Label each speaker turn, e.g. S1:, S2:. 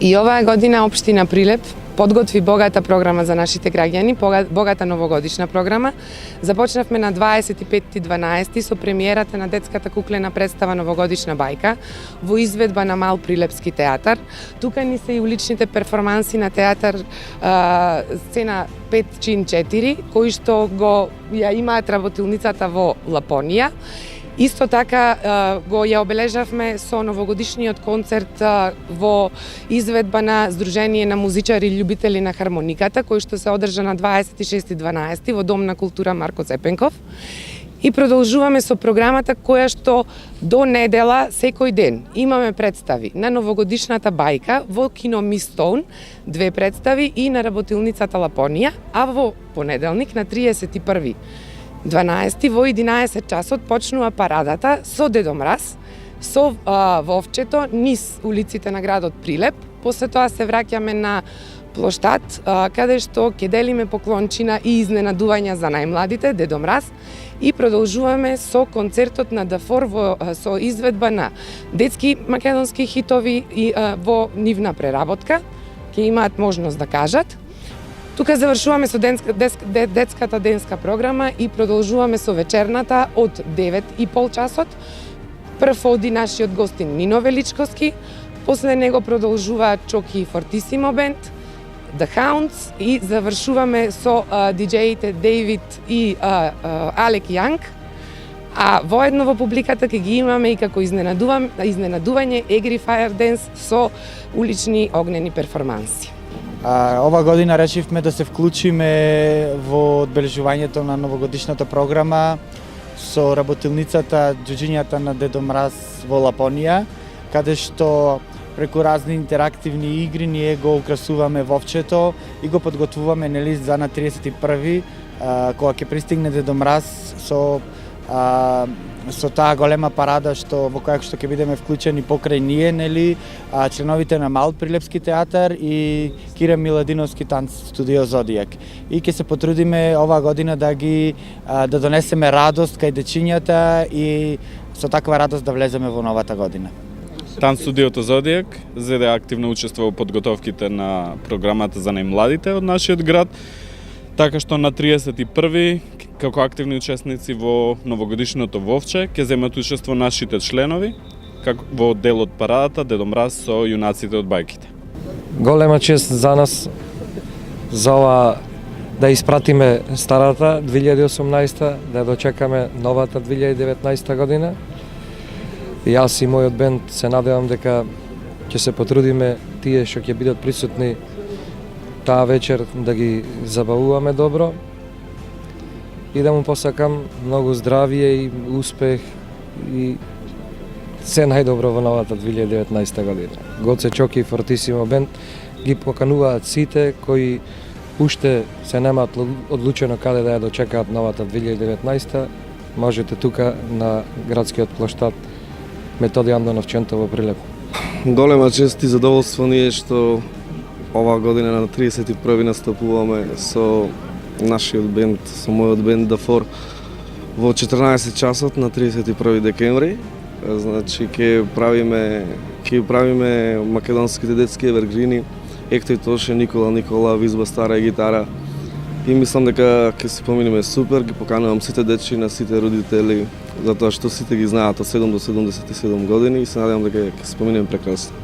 S1: И оваа година општина Прилеп подготви богата програма за нашите граѓани, богата новогодишна програма. Започнавме на 25.12 со премиерата на детската куклена представа Новогодишна бајка во изведба на Мал Прилепски театар. Тука ни се и уличните перформанси на театар сцена 5 чин 4, кои што ја имаат работилницата во Лапонија. Исто така го ја обележавме со новогодишниот концерт во изведба на Сдружение на музичари и љубители на хармониката, кој што се одржа на 26.12 во Дом на култура Марко Цепенков. И продолжуваме со програмата која што до недела секој ден имаме представи на новогодишната бајка во кино Мистоун, 2 представи и на работилницата Лапонија, а во понеделник на 31. 12 во 11 часот почнува парадата со Дедо Мраз, со Вовчето низ улиците на градот Прилеп. После тоа се враќаме на плоштад, каде што ќе делиме поклончина и изненадувања за најмладите, Дедо Мраз, и продолжуваме со концертот на Дафор со изведба на детски македонски хитови и во нивна преработка. Ќе имаат можност да кажат. Тука завршуваме со детската денска програма и продолжуваме со вечерната од 9:30 часот. Прв оди нашиот гостин Нино Величковски, после него продолжува Чоки и Фортисимо бенд, The Hounds и завршуваме со диџеите Дейвид и Алек Јанг. А воедно во публиката ќе ги имаме и како изненадување Егри Fire Dance со улични огнени перформанси.
S2: Ова година решивме да се вклучиме во одбележувањето на новогодишната програма со работилницата Џуџињата на Дедо Мраз во Лапонија, каде што преку разни интерактивни игри ние го украсуваме Вовчето и го подготвуваме за на 31. Кога ќе пристигне Дедо Мраз со таа голема парада во која што ќе бидеме вклучени покрај ние, членовите на Мал Прилепски театар и Кира Миладиновски танц студио Зодијак. И ќе се потрудиме оваа година да донесеме радост кај дечињата и со таква радост да влеземе во новата година.
S3: Танц студиото Зодијак зеде активно учество во подготовките на програмата за најмладите од нашиот град, така што на 31. како активни учесници во новогодишното Вовче ќе земат учество нашите членови во дел од парадата Дедо Мраз со јунаците од бајките.
S4: Голема чест за нас за ова да испратиме старата 2018, да дочекаме новата 2019 година. И јас и мојот бенд се надевам дека ќе се потрудиме тие што ќе бидат присутни таа вечер да ги забавуваме добро и да му посакам многу здравие и успех и се најдобро во новата 2019 година. Гоце Чоки и Фортисимо бенд ги покануваат сите кои уште се немаат одлучено каде да ја дочекаат новата 2019. Можете тука на градскиот плоштад Методи Андонов Ченто во Прилеп.
S5: Голема чест и задоволство ни е што оваа година на 31. настапуваме со нашиот бенд, со мојот бенд Дафор во 14 часот на 31 декември. Значи ќе правиме македонските детски евергрини, Ектој Тоше, Никола, Визба стара гитара. И мислам дека ќе се поминеме супер, ги поканувам сите дечи на сите родители, затоа што сите ги знаат од 7 до 77 години и се надевам дека ќе се поминеме прекрасно.